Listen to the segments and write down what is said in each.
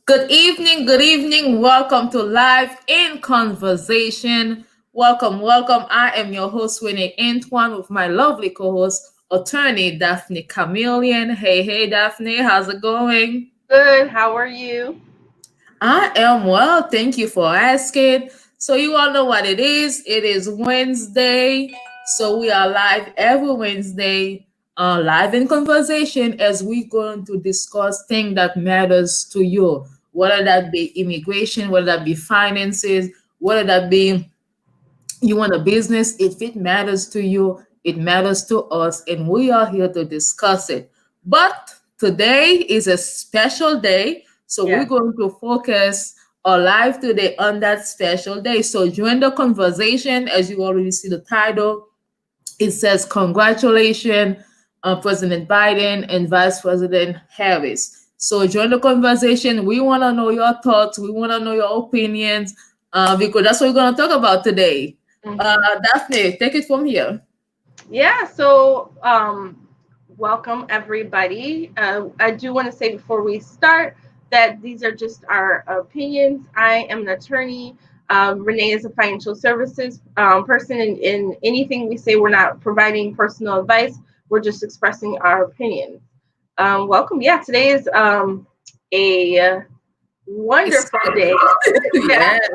Good evening, good evening. Welcome to Live in Conversation. Welcome, welcome. I am your host, René Antoine, with my lovely co host, attorney Daphnée Camilien. Hey, hey, Daphnée, how's it going? Good. How are you? I am well. Thank you for asking. So, you all know what it is. It is Wednesday. So, we are live every Wednesday, live in conversation as we going to discuss things that matters to you, whether that be immigration, whether that be finances, whether that be you want a business. If it matters to you, it matters to us, and we are here to discuss it. But today is a special day, so we're Yeah. going to focus our live today on that special day. So join the conversation. As you already see the title, it says congratulations, President Biden and Vice President Harris. So join the conversation. We want to know your thoughts. We want to know your opinions, because that's what we're going to talk about today. hmm Daphne, take it from here. Yeah. So, welcome everybody. I do want to say before we start that these are just our opinions. I am an attorney. Renee is a financial services person, and in anything we say, we're not providing personal advice. We're just expressing our opinions. Welcome. Yeah. Today is a It's wonderful day. Yeah, yes,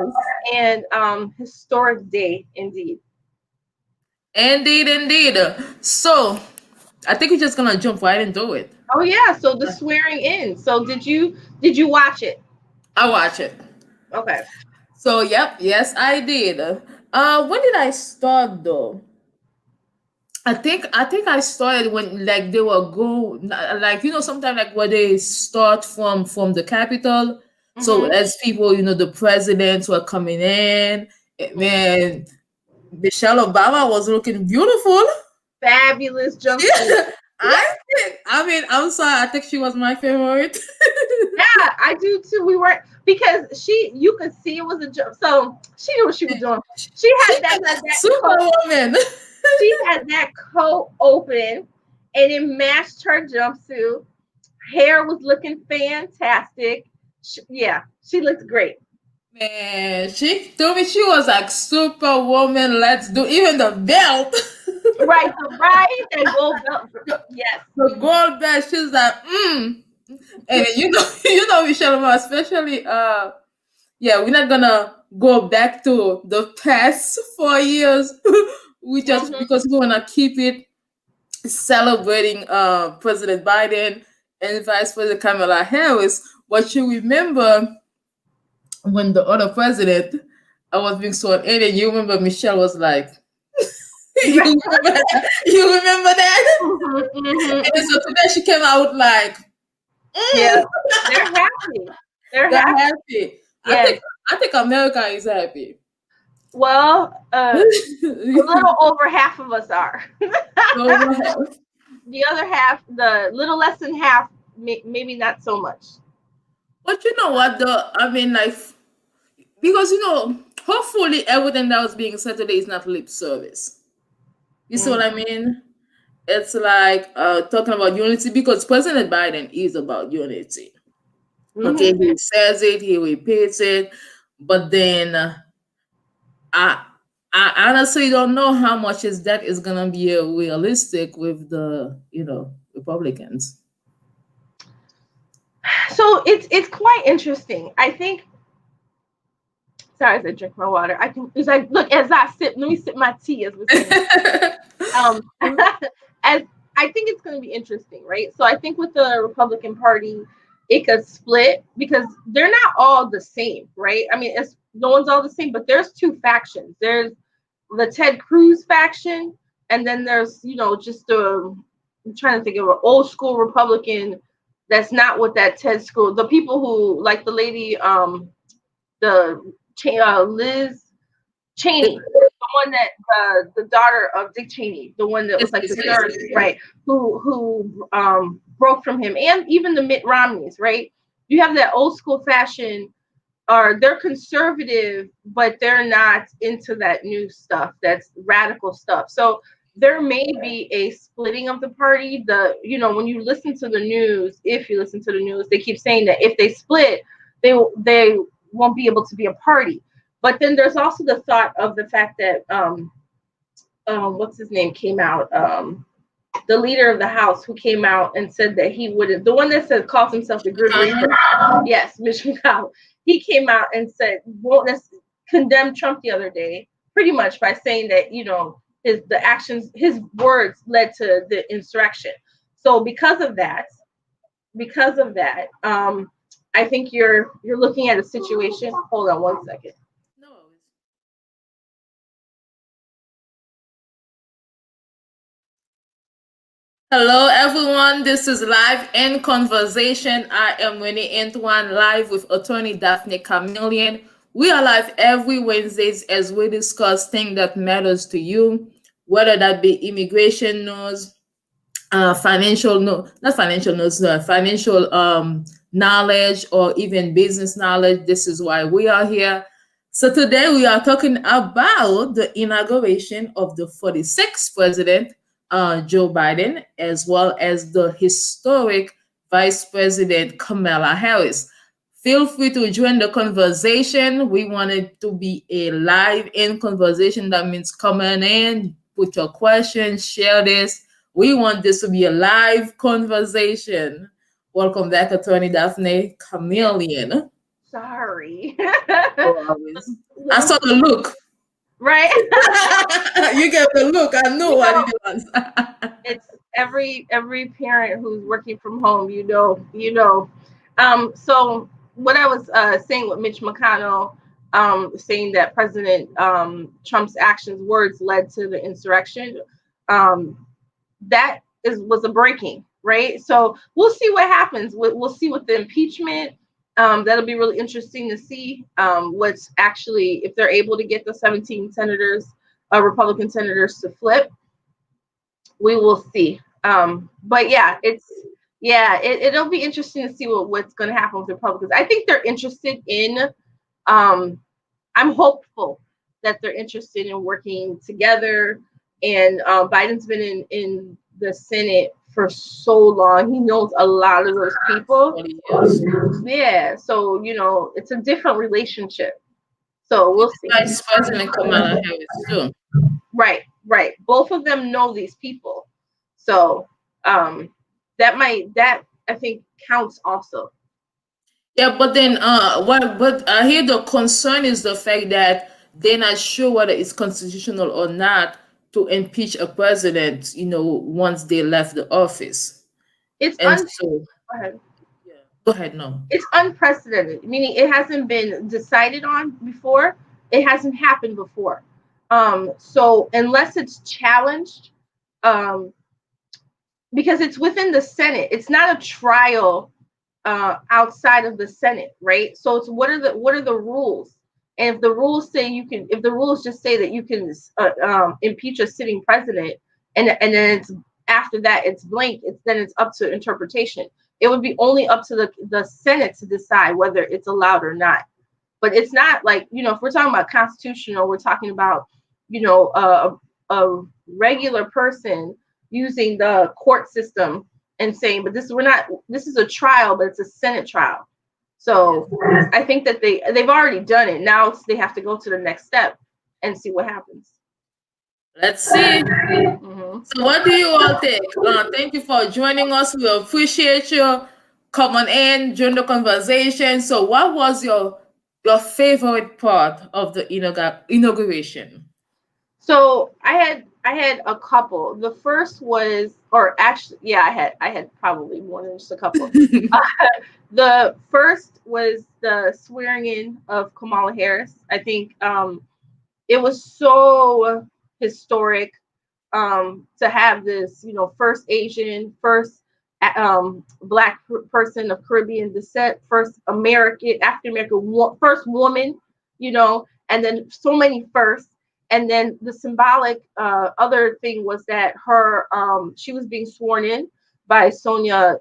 and historic day indeed. indeed, indeed. So I think we're just gonna jump right into it. Oh yeah, so the swearing in. So did you watch it? I watch it. Okay. So yep, yes, I did. When did I start though? I think I started when like they were go like sometimes like where they start from the capital. So Mhm. as people, the presidents were coming in, man, Michelle Obama was looking beautiful. Fabulous jumpsuit. Yeah, I mean, I'm sorry, I think she was my favorite. Yeah, I do too. We were because you could see it was a jump. So she knew what she was doing. She She had that coat. superwoman. She had that coat open, and it matched her jumpsuit. Hair was looking fantastic. Yeah, she looked great. Man, she told me she was like superwoman. Let's do even the belt. Right, the right, that gold belt. Yes. The gold belt. She's like, and Michelle Obama, especially yeah, we're not gonna go back to the past 4 years. We just hmm because we wanna keep it celebrating President Biden and Vice President Kamala Harris. But you remember when the other president was being sworn in, and you remember Michelle was like, you remember that? You remember that? hmm hmm And then so today she came out like, Yeah, mm, they're happy. They're they're happy. happy. I Yes. think I think America is happy. Well, a little over half of us are. So, The other half, the little less than half, maybe not so much. but you know what? I mean, like, because hopefully everything that was being said today is not lip service. You see what I Mm-hmm. mean? It's like talking about unity because President Biden is about unity. Okay, Mm-hmm. he says it, he repeats it, but then I I honestly don't know how much is that is gonna be realistic with the Republicans. So it's quite interesting. I think. Sorry, as I drink my water, I can. It's like look as I sip. Let me sip my tea, as we're saying. As I think it's going to be interesting, right? So I think with the Republican Party, it could split because they're not all the same, right? I mean, it's no one's all the same, but there's two factions. There's the Ted Cruz faction, and then there's just the I'm trying to think of an old school Republican that's not with that Ted school. The people who like the lady, the Liz Cheney, the one that the daughter of Dick Cheney, the one that Yes, was like yes, the yes. third, right? Who broke from him, and even the Mitt Romneys, right? You have that old school fashion, or they're conservative, but they're not into that new stuff, that's radical stuff. So there may be a splitting of the party. When you listen to the news, if you listen to the news, they keep saying that if they split, they won't be able to be a party. But then there's also the thought of the fact that what's his name came out, the leader of the House, who came out and said that he wouldn't, the one that said calls himself the Grim Reaper, yes, Mitch McConnell, he came out and said won't condemn Trump the other day, pretty much by saying that, you know, his words led to the insurrection. So because of that, I think you're looking at a situation. Hold on one second. No. Hello, everyone. This is Live in Conversation. I am René Antoine, live with attorney Daphnée Camilien. We are live every Wednesdays as we discuss things that matters to you, whether that be immigration news, financial no not financial news, financial knowledge, or even business knowledge. This is why we are here. So today we are talking about the inauguration of the 46th president, Joe Biden, as well as the historic Vice President Kamala Harris. Feel free to join the conversation. We want it to be a live in conversation. That means coming in, put your questions, share this. We want this to be a live conversation. Welcome back, Attorney Daphnée Camilien. Sorry. Always. I saw the look. Right. You gave the look. I knew what it was. It's every parent who's working from home, So what I was saying with Mitch McConnell, saying that President Trump's words led to the insurrection, that was a breaking, right? So we'll see what happens. We'll see with the impeachment. That'll be really interesting to see what's actually, if they're able to get the 17 senators, Republican senators, to flip. We will see. But yeah, it'll be interesting to see what's going to happen with Republicans. I think they're interested in. I'm hopeful that they're interested in working together. And Biden's been in the Senate for so long. He knows a lot of those people. Yeah, so it's a different relationship. So we'll see. Vice President Kamala Harris too. Right. Both of them know these people, so that I think counts also. Yeah, but then but I hear the concern is the fact that they're not sure whether it's constitutional or not to impeach a president, once they left the office. It's And go so ahead. go ahead, no. It's unprecedented, meaning it hasn't been decided on before. It hasn't happened before. So unless it's challenged, because it's within the Senate, it's not a trial outside of the Senate, right? So it's what are the rules? And if the rules say if the rules just say that you can impeach a sitting president, and then it's after that it's blank, then it's up to interpretation. It would be only up to the Senate to decide whether it's allowed or not. But it's not like, if we're talking about constitutional, we're talking about, a regular person using the court system and saying, but this is a trial, but it's a Senate trial. So I think that they've already done it. Now they have to go to the next step and see what happens. Let's see. So what do you all think? Thank you for joining us. We appreciate you coming in, join the conversation. So what was your favorite part of the inauguration? So I had a couple. The first was, or actually, yeah, I had probably more than just a couple. The first was the swearing in of Kamala Harris. I think it was so historic to have this, first Asian, first Black person of Caribbean descent, first African American, first woman, and then so many firsts. And then the symbolic other thing was that she was being sworn in by Sonia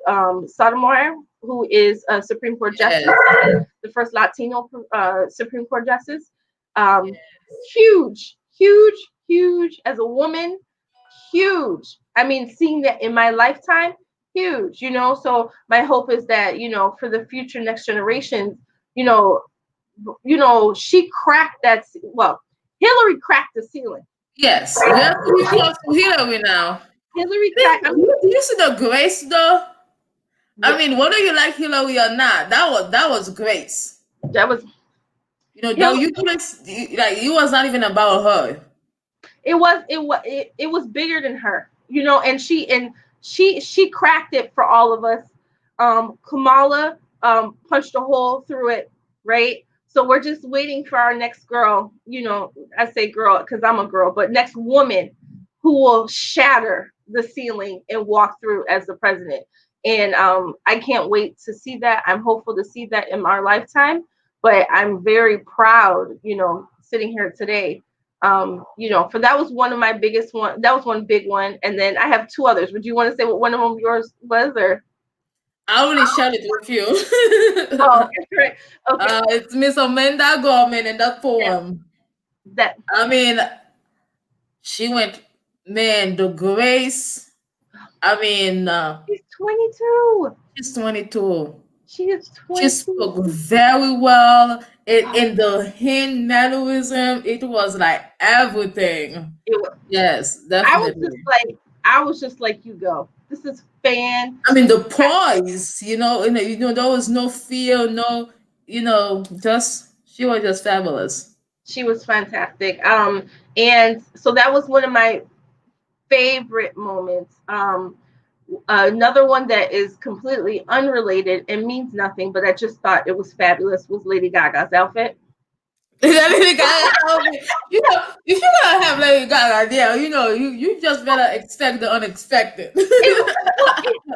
Sotomayor, who is a Supreme Court justice, the first Latino Supreme Court justice. Huge, huge, huge as a woman, huge. I mean, seeing that in my lifetime, huge, So my hope is that, for the future next generations, you know, she cracked that. Well, Hillary cracked the ceiling. Yes, we have to be close to Hillary now. Hillary cracked. I mean, Do you see the grace though? I yeah, mean, whether you like Hillary or not, that was grace. that was Though Hillary. you couldn't like it was not even about her. It was bigger than her, and she cracked it for all of us. Kamala punched a hole through it, right? So we're just waiting for our next girl. I say girl because I'm a girl, but next woman who will shatter the ceiling and walk through as the president. And I can't wait to see that. I'm hopeful to see that in our lifetime. But I'm very proud, sitting here today, for that was one of my biggest one. That was one big one, and then I have two others. Would you want to say what one of them yours was, or? I only shared it with Oh, you. okay, great. Okay, It's Miss Amanda Gorman in that yeah, poem. that I mean, she went, man, the grace. I mean, she's 22. she's 22. She is She 22. spoke very well. In the hand mannerism, it was like everything. It was, Yes, I was just definitely. like, you go. This is fan. I mean, the poise, there was no fear, no, just she was just fabulous. She was fantastic. And so that was one of my favorite moments. Another one that is completely unrelated and means nothing, but I just thought it was fabulous was Lady Gaga's outfit. Lady Gaga, if you're gonna have Lady Gaga there, you just better expect the unexpected. Well,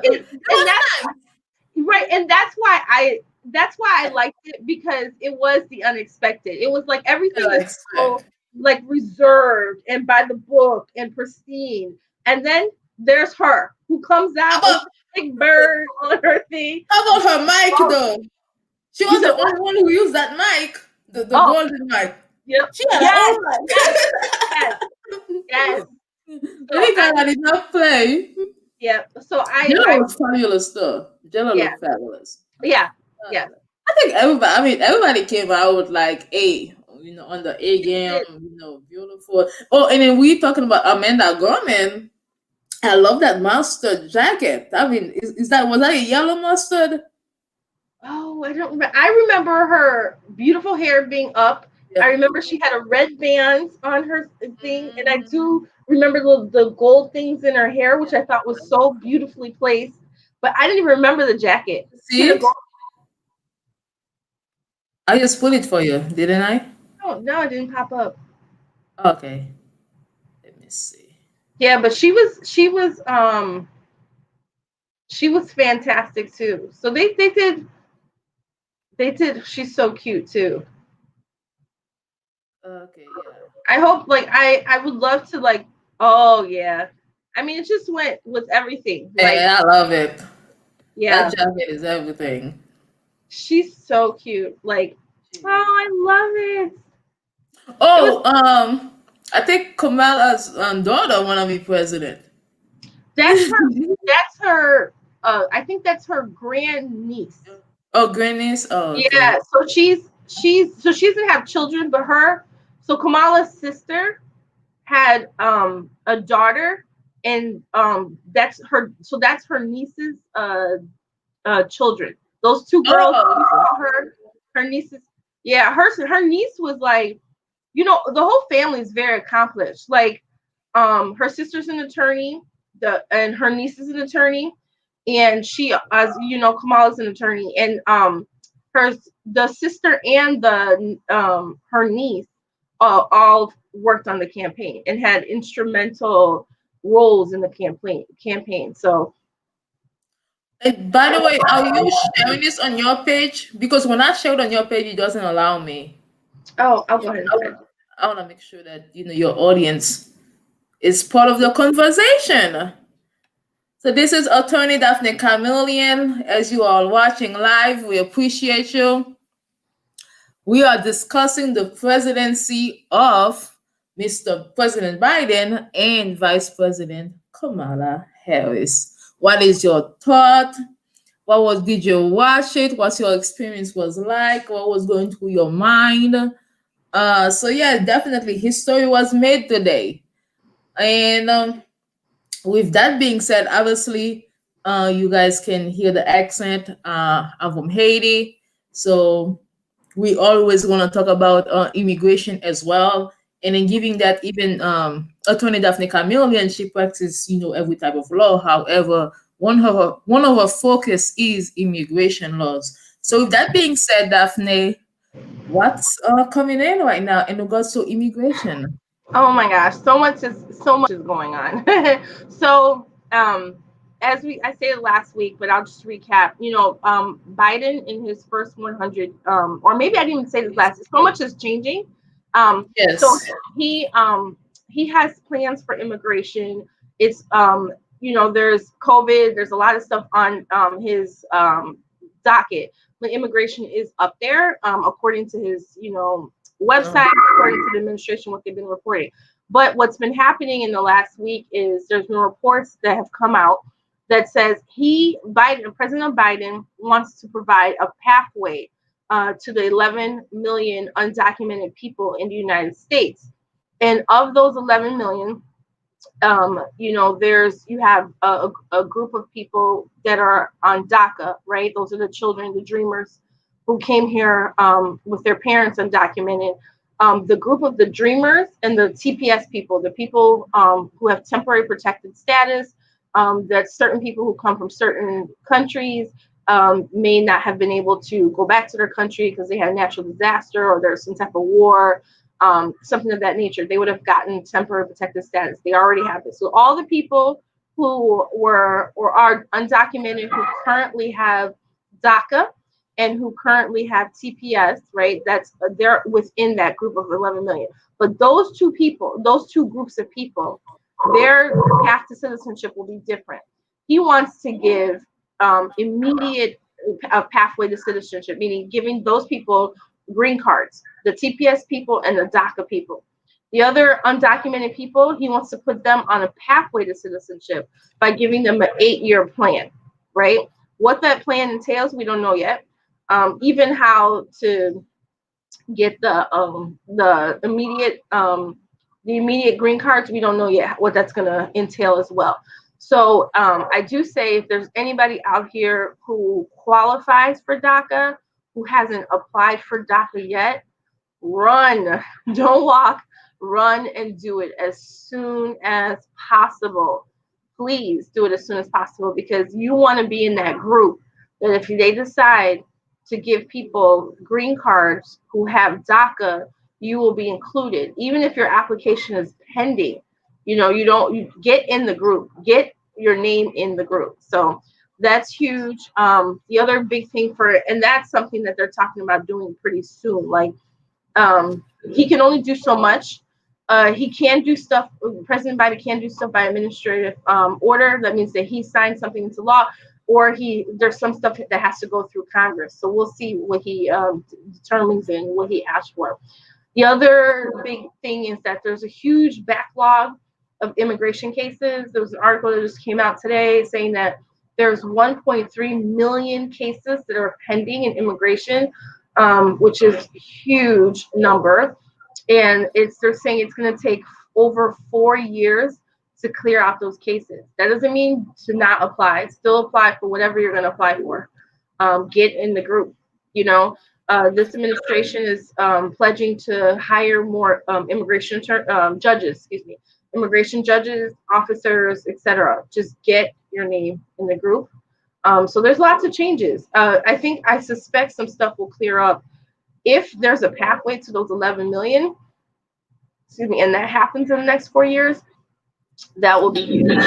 It and was that's nice. right, and that's why I liked it because it was the unexpected. It was like everything Better is so expect. like reserved and by the book and pristine, and then there's her who comes How out with about the big bird on her thing. how about her mic Oh, though? She you was said the what? only one who used that mic, the Oh, golden mic. yep, She had her yes, own mic. yes, yes, yes. So Lady I Gaga did not play. yeah. So Jenna I was fabulous though. Jenna yeah, looked fabulous. yeah, Uh, yeah. I think everybody. I mean, everybody came out with like A. On the A They game. did. Beautiful. Oh, and then we talking about Amanda Gorman. I love that mustard jacket. I mean, was that a yellow mustard? Oh, I don't remember. I remember her beautiful hair being up. I Yeah. remember she had a red band on her thing, and I Mhm. do remember the gold things in her hair, which I thought was so beautifully placed. But I didn't even remember the jacket. She See had a it? gold. I just put it for you, didn't I? Oh no, it didn't pop up. Okay. Let me see. Yeah, but she was fantastic too. So they did. She's so cute too. Okay, yeah. I hope like I would love to like. Oh yeah. I mean, it just went with everything. Like Yeah, I love it. That yeah. jacket is everything. She's so cute. Like, oh, I love it. It was Oh, I think Kamala's daughter want to be president. that's her that's her I think that's her grand niece. Oh, goodness. Oh, okay. Yeah, so she doesn't have children, but Kamala's sister had a daughter, and that's her niece's children. Those two girls that you Oh, saw her nieces. Yeah, her niece was like, the whole family is very accomplished. Like, her sister's an attorney, and her niece is an attorney, and she, as you know, Kamala's an attorney, and her the sister and the her niece all worked on the campaign and had instrumental roles in the campaign. So and by the way, are you sharing this on your page? Because when I share it on your page, it doesn't allow me. I'll go ahead and say. I want to make sure that your audience is part of the conversation. So this is Attorney Daphnée Camilien. As you are watching live, we appreciate you. We are discussing the presidency of Mr. President Biden and Vice President Kamala Harris. What is your thought? Did you watch it? What's your experience was like? What was going through your mind? So yeah, definitely history was made today. And with that being said, obviously, you guys can hear the accent. I'm from Haiti, so we always want to talk about immigration as well. And in giving that, even Attorney Daphne Camilien, she practices, every type of law. However, one of her focus is immigration laws. So with that being said, Daphne, what's coming in right now in regards to immigration? Oh my gosh, so much is going on. So as I said last week, but I'll just recap. Biden in his first 100, or maybe I didn't even say this last. So much is changing. So Yes. he has plans for immigration. It's there's COVID. There's a lot of stuff on his docket. But immigration is up there, according to his website, according to the administration, what they've been reporting. But what's been happening in the last week is there's been reports that have come out that says President Biden wants to provide a pathway to the 11 million undocumented people in the United States. And of those 11 million, you have a group of people that are on DACA, right? Those are the children, the dreamers who came here with their parents undocumented. The group of the dreamers and the TPS people, the people who have temporary protected status, that certain people who come from certain countries may not have been able to go back to their country because they had a natural disaster or there's some type of war, something of that nature. They would have gotten temporary protected status. They already have it. So all the people who were or are undocumented who currently have DACA and who currently have TPS, right? They're within that group of 11 million. But those two groups of people, their path to citizenship will be different. He wants to give immediate pathway to citizenship, meaning giving those people green cards, the TPS people and the DACA people. The other undocumented people, he wants to put them on a pathway to citizenship by giving them an 8-year plan, right? What that plan entails, we don't know yet. Even how to get the immediate green cards, we don't know yet what that's going to entail as well. So I do say if there's anybody out here who qualifies for DACA, who hasn't applied for DACA yet, run, don't walk, run and do it as soon as possible. Please do it as soon as possible because you want to be in that group that if they decide to give people green cards who have DACA, you will be included. Even if your application is pending, you get in the group, get your name in the group. So that's huge. The other big thing and that's something that they're talking about doing pretty soon. Like he can only do so much. He can do stuff. President Biden can do stuff by administrative order. That means that he signed something into law, or there's some stuff that has to go through Congress. So we'll see what he determines and what he asks for. The other big thing is that there's a huge backlog of immigration cases. There was an article that just came out today saying that there's 1.3 million cases that are pending in immigration, which is a huge number. And they're saying it's going to take over 4 years to clear out those cases. That doesn't mean to not apply. Still apply for whatever you're going to apply for. Get in the group. This administration is pledging to hire more immigration judges. Immigration judges, officers, etc. Just get your name in the group. So there's lots of changes. I suspect some stuff will clear up if there's a pathway to those 11 million, and that happens in the next 4 years, that will be huge.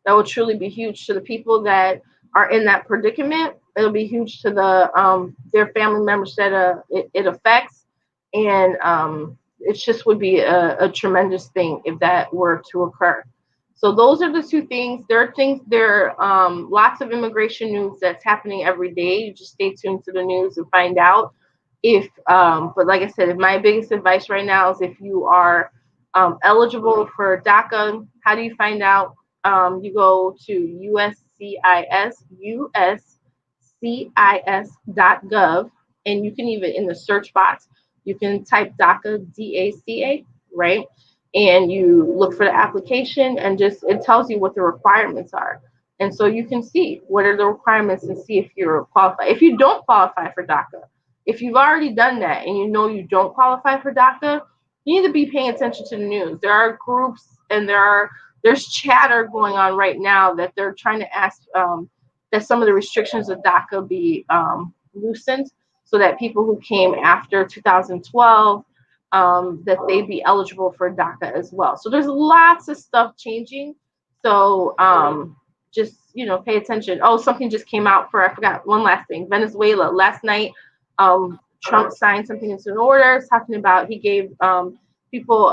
That will truly be huge to the people that are in that predicament. It'll be huge to their family members that it affects, and it just would be a tremendous thing if that were to occur. So those are the two things. There are lots of immigration news that's happening every day. You just stay tuned to the news and find out. But like I said, my biggest advice right now is if you are eligible for DACA, how do you find out? You go to USCIS, cis.gov, and you can even in the search box you can type DACA, DACA, right? And you look for the application, and just it tells you what the requirements are. And so you can see what are the requirements and see if you're qualified. If you don't qualify for DACA, if you've already done that and you know you don't qualify for DACA, you need to be paying attention to the news. There are groups and there's chatter going on right now that they're trying to ask that some of the restrictions of DACA be loosened so that people who came after 2012 that they be eligible for DACA as well. So there's lots of stuff changing. So just pay attention. Oh, something just came out for I forgot one last thing. Venezuela last night. Trump signed something into an order talking about he gave people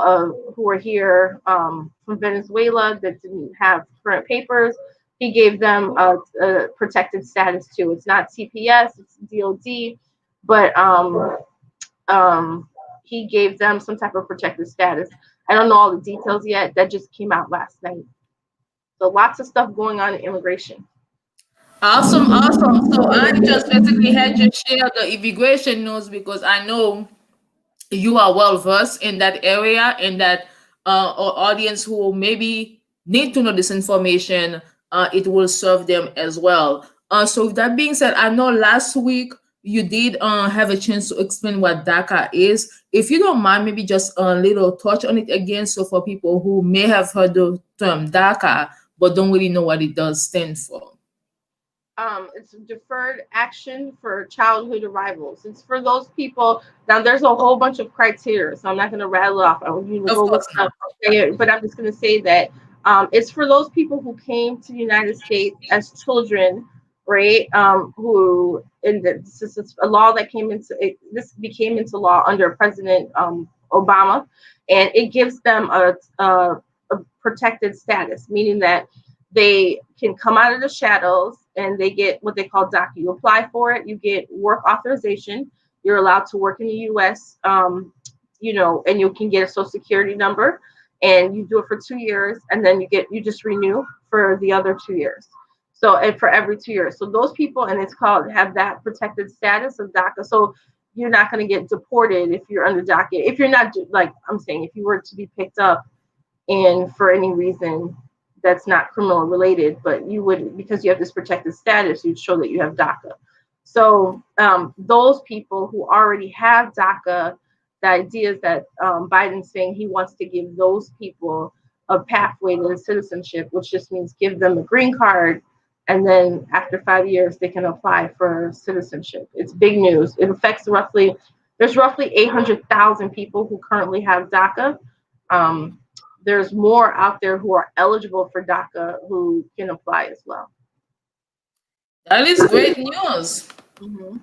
who were here from Venezuela that didn't have current papers. He gave them a protected status too. It's not CPS, it's DOD, but he gave them some type of protected status. I don't know all the details yet. That just came out last night. So lots of stuff going on in immigration. Awesome, awesome. So I just basically had you share the immigration news because I know you are well versed in that area and that our audience who maybe need to know this information, it will serve them as well. So with that being said, I know last week you did have a chance to explain what DACA is. If you don't mind, maybe just a little touch on it again. So for people who may have heard the term DACA but don't really know what it does stand for. It's deferred action for childhood arrivals. It's for those people. Now, there's a whole bunch of criteria, so I'm not going to rattle off. I want you to Of go look course up, not. okay? But I'm just going to say that it's for those people who came to the United States as children, right? Who this is a law that came into this became into law under President Obama, and it gives them a protected status, meaning that they can come out of the shadows and they get what they call DACA. You apply for it, you get work authorization, you're allowed to work in the US, and you can get a social security number, and you do it for 2 years, and then you just renew for the other 2 years. So, and for every 2 years. So those people, and it's called have that protected status of DACA. So you're not going to get deported if you're under DACA. If you're not, like I'm saying, if you were to be picked up and for any reason that's not criminal related, but you would, because you have this protected status, you'd show that you have DACA. So those people who already have DACA, the idea is that Biden's saying he wants to give those people a pathway to citizenship, which just means give them a green card, and then after 5 years they can apply for citizenship. It's big news. It affects there's roughly 800,000 people who currently have DACA. There's more out there who are eligible for DACA who can apply as well. That is great news. Mm-hmm.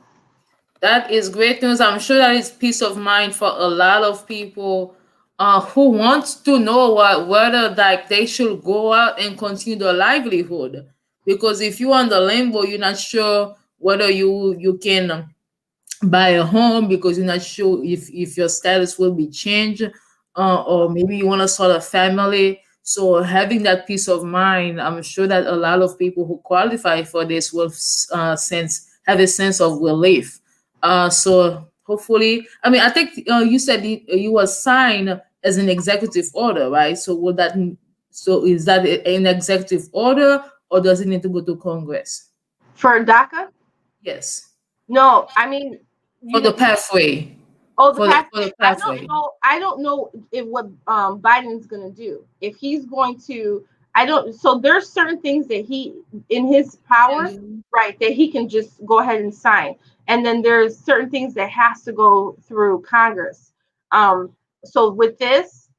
That is great news. I'm sure that is peace of mind for a lot of people who want to know whether like they should go out and continue their livelihood. Because if you're on the limbo, you're not sure whether you can buy a home because you're not sure if your status will be changed, or maybe you want to start a family. So having that peace of mind, I'm sure that a lot of people who qualify for this will have a sense of relief. So hopefully, I mean, I think you said you were signed as an executive order, right? So is that an executive order, or does it need to go to Congress? For DACA? Yes, No, I mean, for the pathway. oh, the For pathway. the pathway. I don't know if what Biden's going to do. If he's going to, I don't. So there's certain things that he, in his power, right, that he can just go ahead and sign, and then there's certain things that has to go through Congress. So with this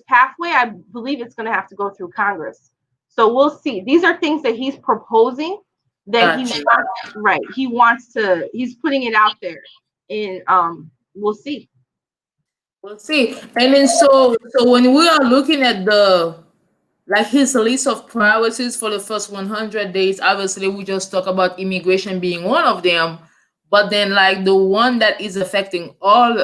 pathway, I believe it's going to have to go through Congress. So we'll see. These are things that he's proposing that Gotcha. he's putting it out there, and we'll see. We'll see. And then so when we are looking at the like his list of priorities for the first 100 days, obviously we just talk about immigration being one of them, but then like the one that is affecting all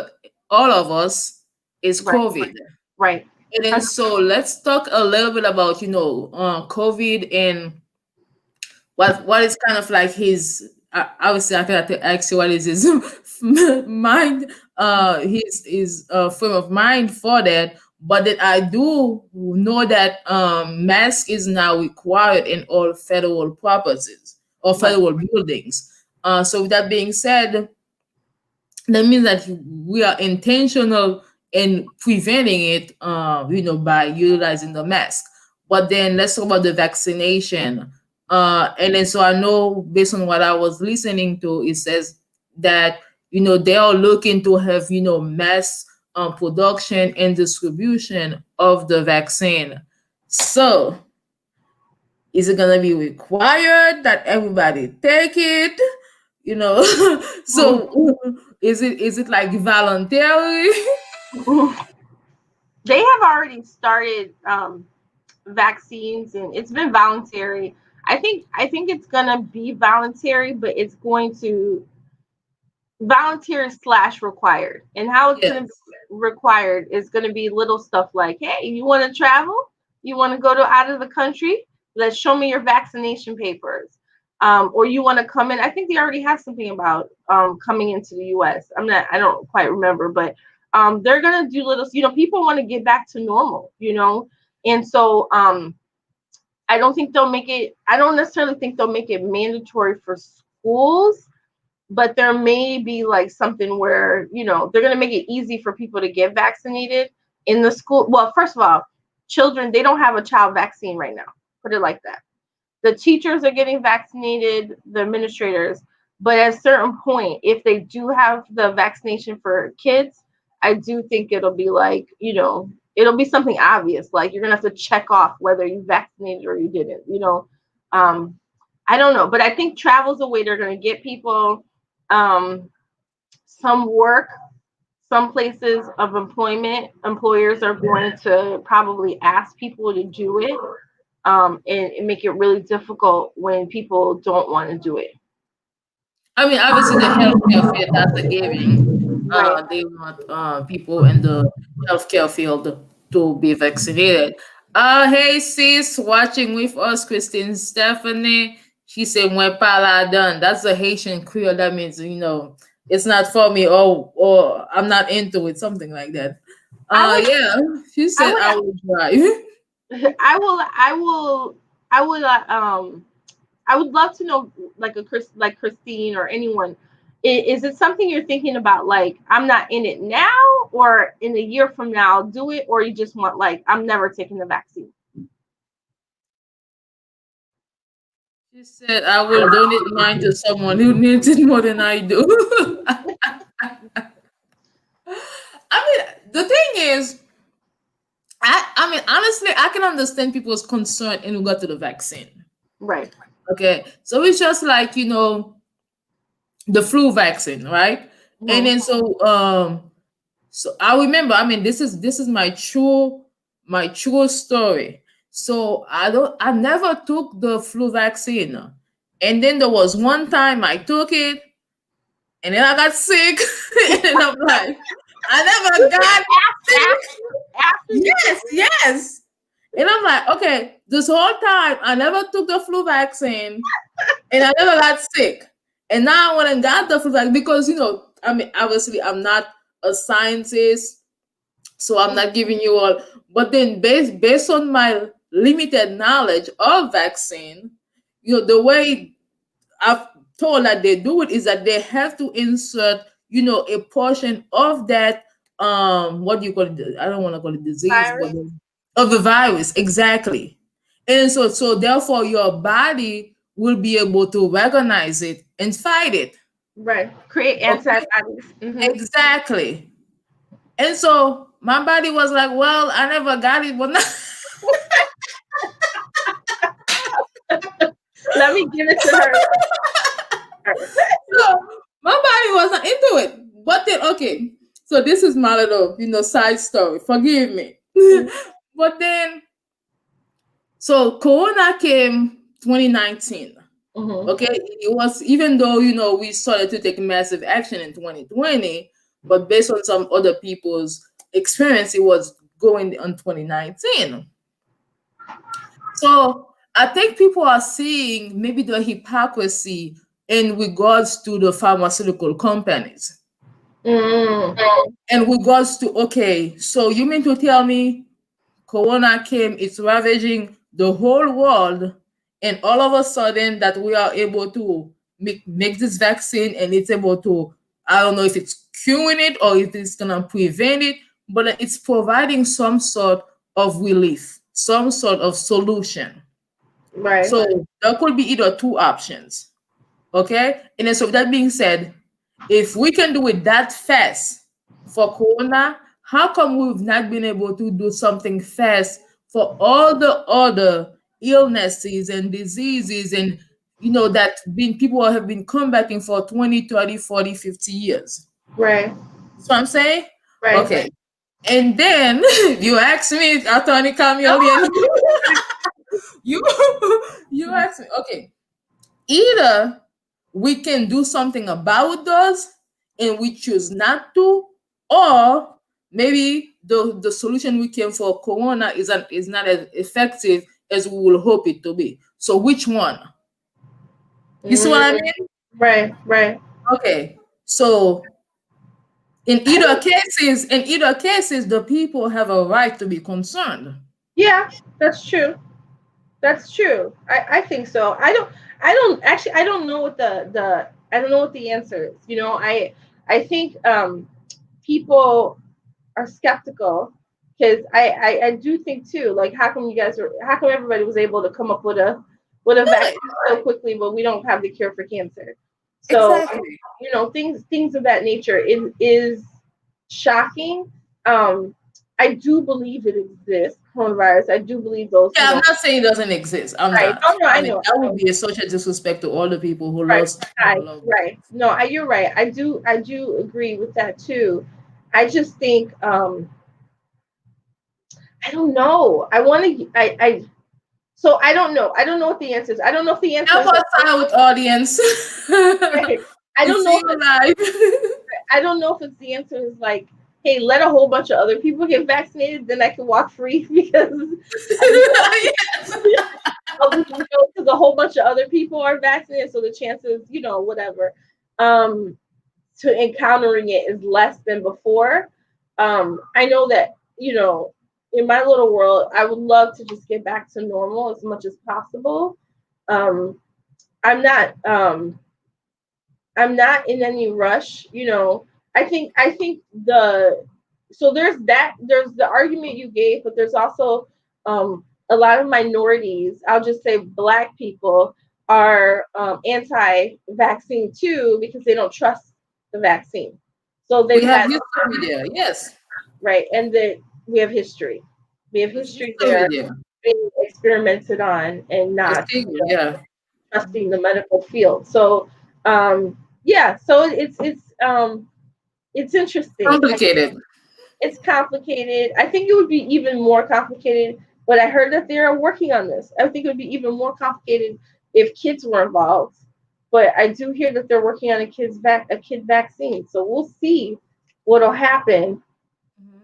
of us is Right, COVID. right. And then so let's talk a little bit about COVID and what is kind of like his obviously I cannot ask you what is his mind, his frame of mind for that. But that I do know that mask is now required in all federal properties or Right. federal buildings. So with that being said, that means that we are intentional in preventing it, by utilizing the mask. But then let's talk about the vaccination. And then so I know based on what I was listening to, it says that they are looking to have mass production and distribution of the vaccine. So is it gonna be required that everybody take it? Mhm. So is it like voluntary? They have already started vaccines, and it's been voluntary. I think it's gonna be voluntary, but it's going to volunteer slash required. And how it's going to be Yes. required is going to be little stuff like, hey, you want to travel? You want to go to out of the country? Let's show me your vaccination papers. Or you want to come in? I think they already have something about coming into the U.S. I don't quite remember, but they're gonna do little. People want to get back to normal. And so I don't think they'll make it. I don't necessarily think they'll make it mandatory for schools, but there may be like something where they're going to make it easy for people to get vaccinated in the school. Well, first of all, children, they don't have a child vaccine right now, put it like that. The teachers are getting vaccinated, the administrators, but at a certain point, if they do have the vaccination for kids, I do think it'll be like, it'll be something obvious, like you're going to have to check off whether you vaccinated or you didn't. um I don't know, but I think travel's a way they're going to get people um, some work, some places of employment. Employers are going to probably ask people to do it, and make it really difficult when people don't want to do it. I mean, obviously the healthcare field, that's a giving. Right. They want people in the healthcare field to be vaccinated. Hey sis, watching with us, Christine Stephanie. She said, "When pala done." That's a Haitian Creole. That means it's not for me, or I'm not into it, something like that. I would, Yeah. She I said, would, "I will drive." I would, I would love to know, like like Christine or anyone, is it something you're thinking about? Like, I'm not in it now, or in a year from now, I'll do it, or you just want like, I'm never taking the vaccine. She said, "I will donate mine to someone who needs it more than I do." I mean, the thing is, I mean, honestly, I can understand people's concern in regard to the vaccine. Right. Okay, so it's just like the flu vaccine, right? And Mhm. then so I remember. I mean, this is my true story. So I never took the flu vaccine, and then there was one time I took it, and then I got sick, and I'm like, I never got sick. After you took Yes, yes. And I'm like, okay, this whole time I never took the flu vaccine and I never got sick. And now I went and got the flu vaccine because, I mean, obviously I'm not a scientist, so I'm it. not giving you all. But then based on my limited knowledge of vaccine, the way I've told that they do it is that they have to insert, a portion of that what do you call it? I don't want to call it disease, but Virus. of the virus, exactly. And so therefore your body will be able to recognize it and fight it. Right. Create Okay? antibodies. Exactly. And so my body was like, well, I never got it, but now Let me give it to her. so my body wasn't into it. But then okay, so this is my little, side story. Forgive me. But then so Corona came 2019. Mm-hmm. Okay, it was even though we started to take massive action in 2020, but based on some other people's experience, it was going on 2019. So I think people are seeing maybe the hypocrisy in regards to the pharmaceutical companies. Mm. In regards to, okay, so you mean to tell me Corona came, it's ravaging the whole world, and all of a sudden that we are able to make this vaccine and it's able to, I don't know if it's curing it or if it's gonna prevent it, but it's providing some sort of relief, some sort of solution. Right. So there could be either two options. Okay? And then so with that being said, if we can do it that fast for corona, how come we've not been able to do something fast for all the other illnesses and diseases and that been people have been combating for 20, 30, 40, 50 years. Right. So I'm saying, Right. okay. And then you ask me, Attorney Camilien, you you ask me, okay, either we can do something about those and we choose not to, or maybe the solution we came for corona is not as effective as we will hope it to be. So which one? You see what I Mm. mean? Right. Right. Okay. So in either cases, the people have a right to be concerned. Yeah, that's true. That's true. I think so. I don't actually I don't know what the I don't know what the answer is. I think people are skeptical because I do think too, like how come everybody was able to come up with a Right. vaccine so quickly, but we don't have the cure for cancer. So Exactly. things of that nature is shocking. I do believe it exists, coronavirus. I do believe those, Yeah, I'm not saying it doesn't exist. I'm right. not. Oh no, I I mean, know, that would be such a disrespect to all the people who right, lost right, loved right. ones. No, you're right. I do agree with that too. I just think I don't know. I want to. So I don't know. I don't know what the answer is. I don't know if the answer Help is us out, audience. like, I We don't see know if you live. I don't know if it's the answer is like, hey, let a whole bunch of other people get vaccinated, then I can walk free because Yes. because a whole bunch of other people are vaccinated, so the chances, whatever, um, to encountering it is less than before. I know that in my little world, I would love to just get back to normal as much as possible. Um, I'm not. I'm not in any rush. I think there's the argument you gave, but there's also a lot of minorities. I'll just say Black people are anti-vaccine too because they don't trust the vaccine. So We they've have had history there. Yes. right, and then we have history. We have There's history history there there. being experimented on and I not see. Yeah. trusting the medical field. So yeah, so it's interesting. Complicated. It's complicated. I think it would be even more complicated, but I heard that they're working on this. I think it would be even more complicated if kids were involved. But I do hear that they're working on a kid vaccine. So we'll see what'll happen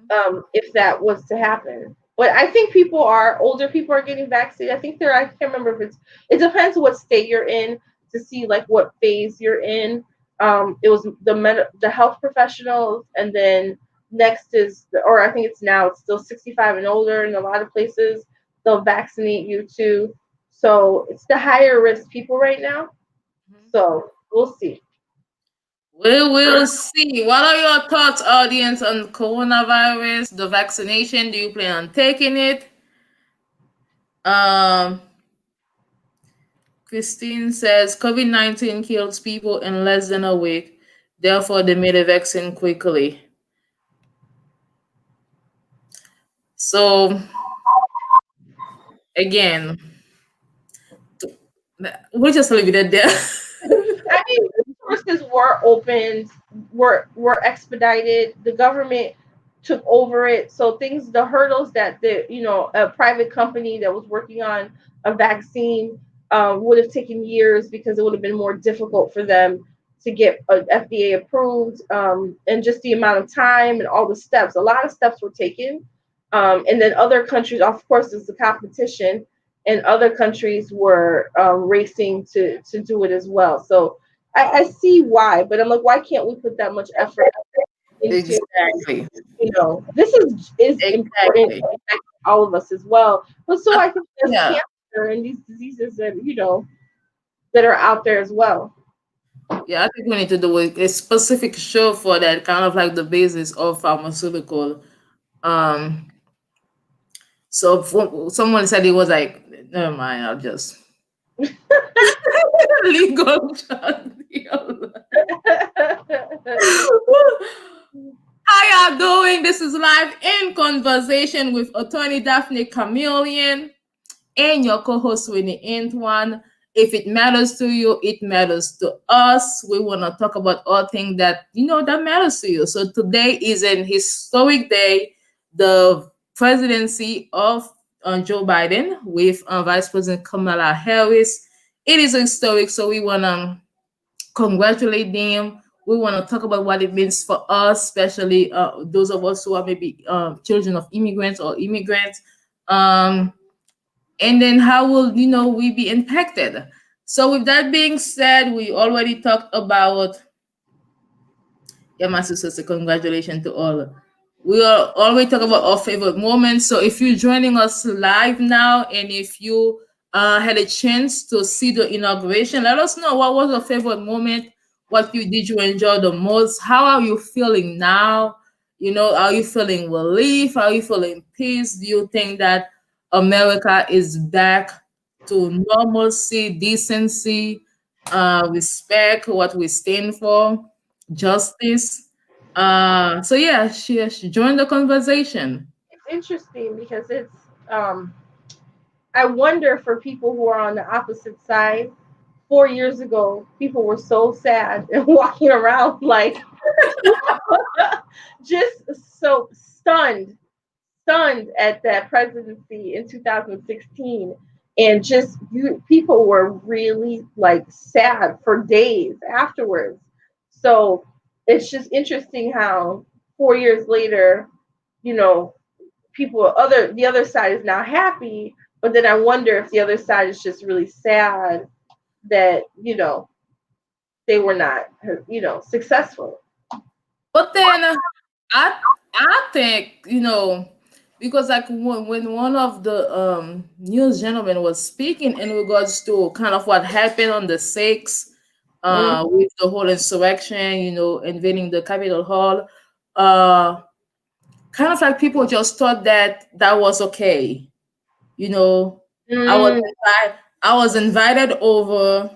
Mhm. if that was to happen. But I think older people are getting vaccinated. I think I can't remember if it depends what state you're in to see like what phase you're in. It was the health professionals, and then next or I think it's still 65 and older in a lot of places. They'll vaccinate you too. So it's the higher risk people right now. Mhm. So we'll see. We will see. What are your thoughts, audience, on coronavirus, the vaccination? Do you plan on taking it? Um, Christine says COVID-19 kills people in less than a week. Therefore, they made a vaccine quickly. So, again, we'll just leave it there. I mean, resources were opened, were expedited. The government took over it, so the hurdles that a private company that was working on a vaccine would have taken years because it would have been more difficult for them to get FDA approved, and just the amount of time and all the steps. A lot of steps were taken, and then other countries, of course, there's the competition and other countries were racing to do it as well. So I see why, but I'm like, why can't we put that much effort into, Exactly. this is important Exactly. to affect all of us as well. But so Uh, I think there's yeah. cancer and these diseases that that are out there as well. Yeah, I think we need to do a specific show for that, kind of like the basis of pharmaceutical. Um, someone said it was like, never mind, I'll just legal drug deal. How y'all doing? This is live in conversation with attorney Daphnée Camilien and your co-host René Antoine. If it matters to you, it matters to us. We want to talk about all things that that matters to you. So today is an historic day, the presidency of Joe Biden with Vice President Kamala Harris. It is historic, so we want to congratulate them. We want to talk about what it means for us, especially those of us who are maybe children of immigrants or immigrants. Um, and then how will we be impacted? So with that being said, we already talked about, yeah, my sister said congratulations to all. We are already talking about our favorite moments. So if you're joining us live now, and if you had a chance to see the inauguration, let us know what was your favorite moment. What did you enjoy the most? How are you feeling now? Are you feeling relief? Are you feeling peace? Do you think that America is back to normalcy, decency, respect, what we stand for, justice? So yeah, she joined the conversation. It's interesting because um I wonder for people who are on the opposite side. 4 years ago, people were so sad and walking around like just so stunned at that presidency in 2016, and just people were really like sad for days afterwards. So it's just interesting how 4 years later, you know, the other side is now happy, but then I wonder if the other side is just really sad that they were not successful. But then I think because like when one of the news gentlemen was speaking in regards to kind of what happened on the 6th, Mm. with the whole insurrection, invading the Capitol Hall, uh kind of like people just thought that that was okay. You know, I was Mm. I was invited over.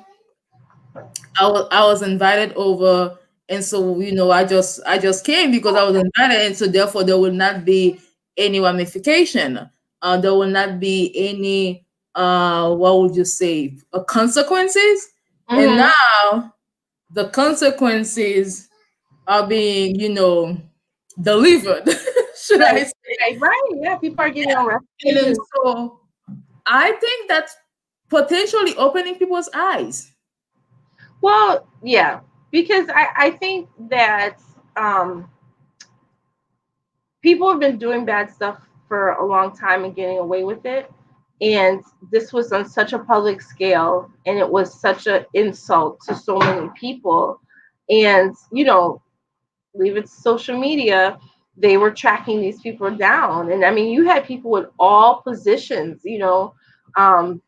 I was invited over, and so I just came because I was invited, and so therefore there will not be any ramification. There will not be any what would you say, consequences. And Mm-hmm. now the consequences are being delivered. Should Right, I say? right. Yeah, people are getting And arrested, then and so I think that's potentially opening people's eyes. well, yeah, because I think that um, people have been doing bad stuff for a long time and getting away with it. And this was on such a public scale, and it was such an insult to so many people. And leave it to social media, they were tracking these people down. And I mean, you had people with all positions, um,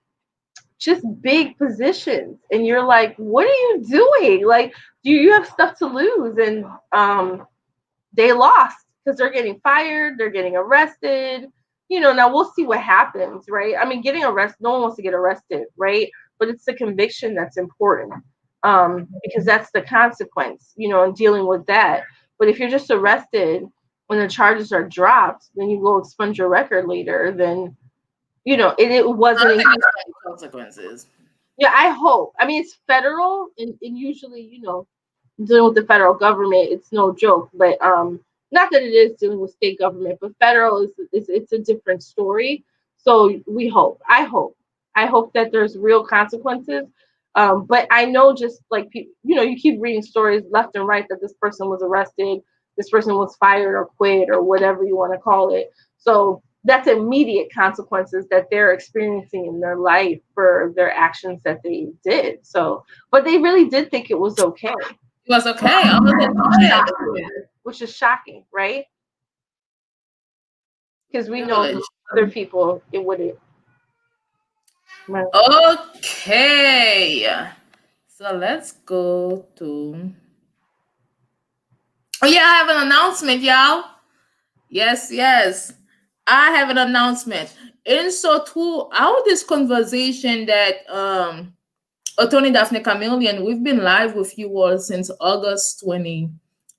just big positions. And you're like, what are you doing? Like, do you have stuff to lose? And they lost because they're getting fired, they're getting arrested. Now we'll see what happens, right? I mean, getting arrested, no one wants to get arrested, right? But it's the conviction that's important, because that's the consequence, and dealing with that. But if you're just arrested when the charges are dropped, then you go expunge your record later, then, it I wasn't a think huge. there's gonna be consequences. Yeah, I hope. I mean, it's federal, and usually, dealing with the federal government, it's no joke. But not that it is dealing with state government, but federal is it's a different story. So we hope. I hope that there's real consequences. But I know, just like you keep reading stories left and right that this person was arrested, this person was fired or quit or whatever you want to call it. So that's immediate consequences that they're experiencing in their life for their actions that they did. So, but they really did think it was okay, It was okay. I was enjoying which is shocking, right? Because we know the privilege. other people it wouldn't. Right. Okay. So let's go to. Oh yeah, I have an announcement, y'all. Yes, yes. I have an announcement. And so throughout this conversation that Attorney Daphnée Camilien, we've been live with you all since August 20.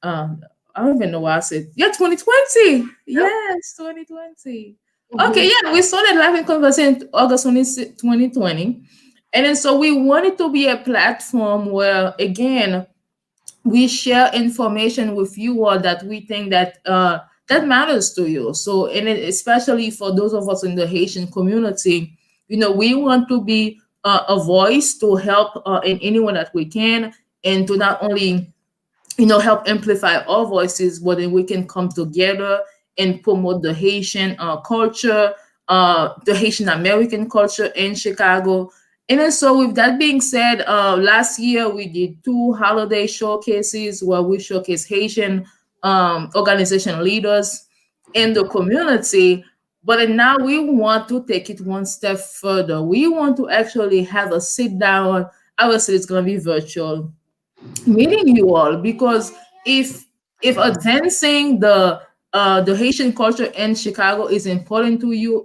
Um, I don't even know why I said, yeah, 2020. Yep. Yes, 2020. Okay, Mhm. yeah, we started live in conversation August 2020. And then so we wanted to be a platform where, again, we share information with you all that we think that that matters to you. So, and especially for those of us in the Haitian community, we want to be a voice to help in anyone that we can, and to not only help amplify our voices, but then we can come together and promote the Haitian culture, the Haitian American culture in Chicago. And then, so with that being said, last year we did two holiday showcases where we showcase Haitian organization leaders in the community. But then now we want to take it one step further. We want to actually have a sit down. I would say it's going to be virtual meeting you all, because if advancing the Haitian culture in Chicago is important to you,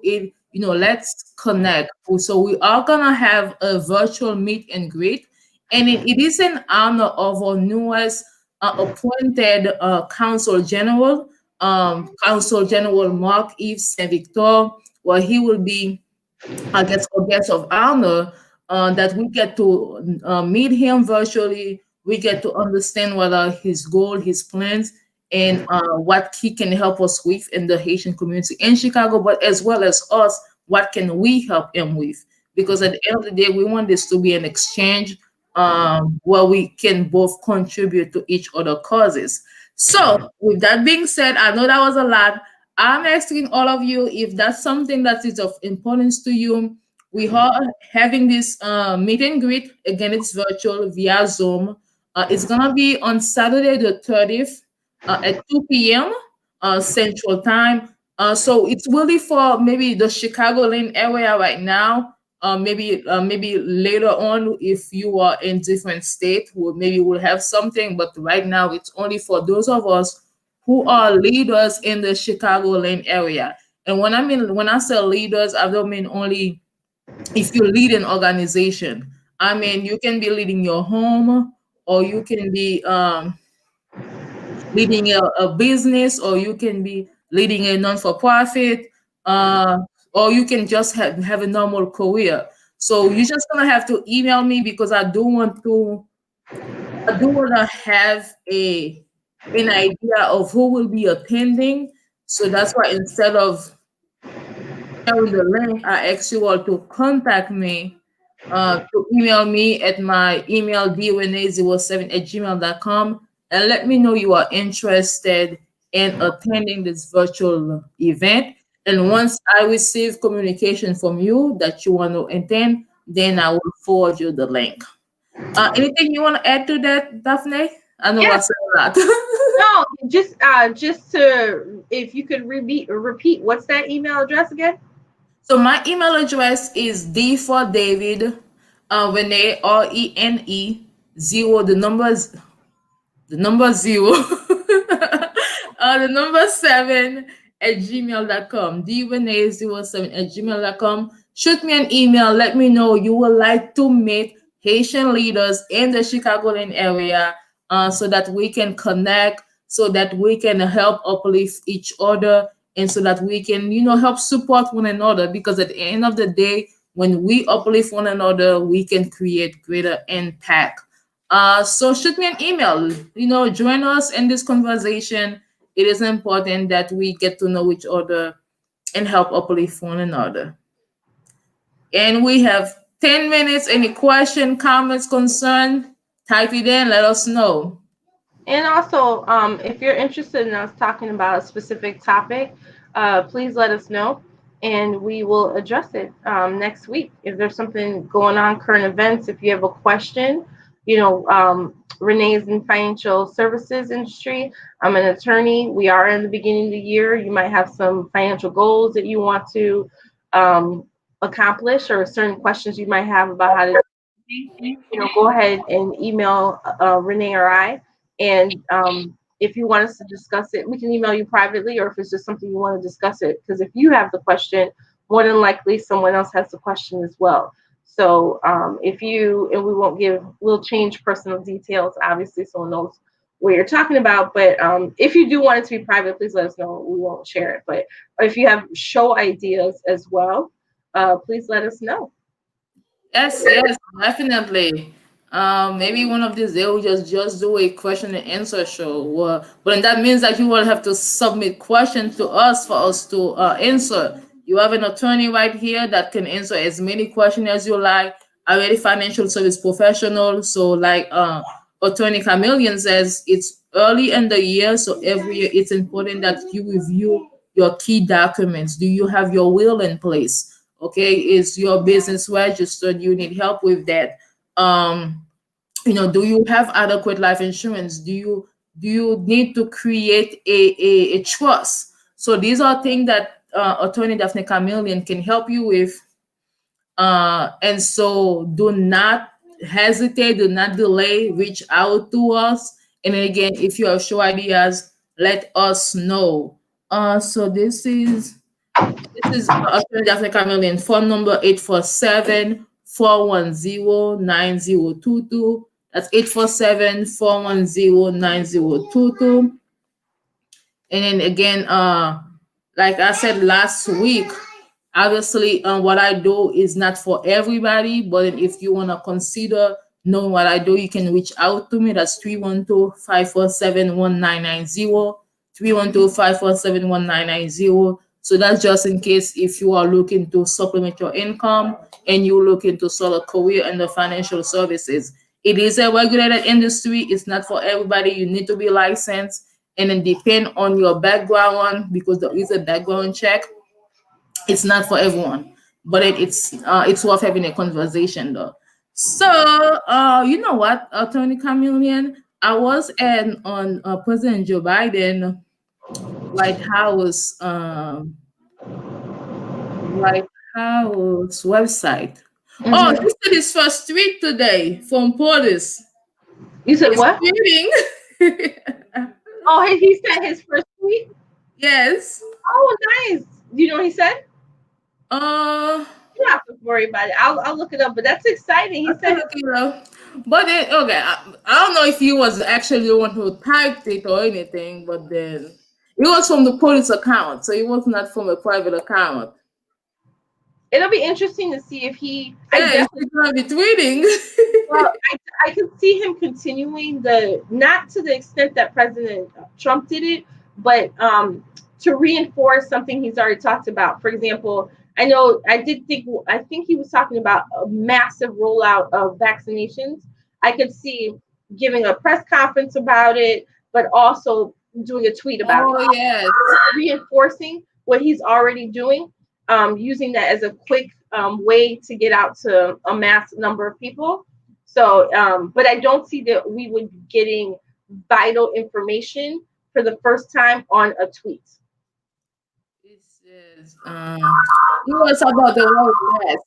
let's connect. So we are gonna have a virtual meet and greet, and it is an honor of our newest appointed Council General Mark Yves Saint Victor, where he will be, I guess, a guest of honor, that we get to meet him virtually. We get to understand what are his goal, his plans, and what he can help us with in the Haitian community in Chicago, but as well as us, what can we help him with? Because at the end of the day, we want this to be an exchange, where we can both contribute to each other causes. So, with that being said, I know that was a lot. I'm asking all of you if that's something that is of importance to you. We are having this meet and greet. Again, it's virtual via Zoom. It's gonna be on Saturday the 30th at 2 p.m. Central Time. So it's really for maybe the Chicagoland area right now. Maybe later on, if you are in different state, maybe we'll have something. But right now, it's only for those of us who are leaders in the Chicagoland area. And when I say leaders, I don't mean only if you lead an organization. I mean, you can be leading your home, or you can be leading a business, or you can be leading a non-for-profit, uh, or you can just have a normal career. So you're just gonna have to email me, because I do want to have an idea of who will be attending. So that's why, instead of sharing the link, I ask you all to contact me, to email me at my email drenee07@gmail.com, and let me know you are interested in attending this virtual event. And once I receive communication from you that you want to attend, then I will forward you the link. Anything you want to add to that, Daphne? I know I Yes. said a lot. No. Just to, if you could repeat what's that email address again? So my email address is D for David, Rene, Rene, zero, the number zero, the number seven at gmail.com. drenee07@gmail.com. Shoot me an email. Let me know you would like to meet Haitian leaders in the Chicagoland area, so that we can connect, so that we can help uplift each other, and so that we can, help support one another. Because at the end of the day, when we uplift one another, we can create greater impact. So shoot me an email. Join us in this conversation. It is important that we get to know each other and help uplift one another. And we have 10 minutes. Any question, comments, concern, type it in. Let us know. And also, if you're interested in us talking about a specific topic, please let us know. and we will address it next week. If there's something going on, current events, if you have a question, Renee is in financial services industry. I'm an attorney. We are in the beginning of the year. You might have some financial goals that you want to um, accomplish, or certain questions you might have about how to, go ahead and email Renee or I. And if you want us to discuss it, we can email you privately, or if it's just something you want to discuss it. Because if you have the question, more than likely someone else has the question as well. So if you, and we won't give, we'll change personal details, obviously, so one knows what you're talking about. But if you do want it to be private, please let us know. We won't share it. But if you have show ideas as well, please let us know. Yes, yes, definitely. Maybe one of these days we'll just do a question and answer show. But then that means that you will have to submit questions to us for us to answer. You have an attorney right here that can answer as many questions as you like. Already financial service professional. So like attorney Camilien says, it's early in the year, so every year it's important that you review your key documents. Do you have your will in place? Okay, is your business registered? You need help with that. um do you have adequate life insurance? Do you need to create a trust? So these are things that attorney Daphne Camillion can help you with. And so do not hesitate, do not delay, reach out to us. And then again, if you have show ideas, let us know. So this is Australian African Chameleon. Phone number 847-410-9022. That's 847-410-9022. And then again, like I said last week, obviously, what I do is not for everybody, but if you want to consider knowing what I do, you can reach out to me. That's 312-547-1990. 312-547-1990. So that's just in case if you are looking to supplement your income and you're looking to start a career in the financial services. It is a regulated industry. It's not for everybody. You need to be licensed, and then depend on your background because there is a background check. It's not for everyone, but it's worth having a conversation though. So you know what, Attorney Chameleon, I was on President Joe Biden White House White House website. Oh, Hmm. he said his first tweet today from police. You said He's what? tweeting. Oh, he sent his first tweet. Yes. Oh, nice. Do you know what he said? uh You don't have to worry about it. I'll look it up. But that's exciting. He said, But then, okay, I don't know if he was actually the one who typed it or anything, but then it was from the police account, so it was not from a private account. it'll be interesting to see if he. I Hey, definitely. he's gonna be tweeting. Well, I can see him continuing the, not to the extent that President Trump did it, but to reinforce something he's already talked about. For example, I think he was talking about a massive rollout of vaccinations. I could see giving a press conference about it, but also doing a tweet about it, Oh yes. reinforcing what he's already doing, using that as a quick way to get out to a mass number of people. So, but I don't see that we would be getting vital information for the first time on a tweet. This is it was about the wearing mask.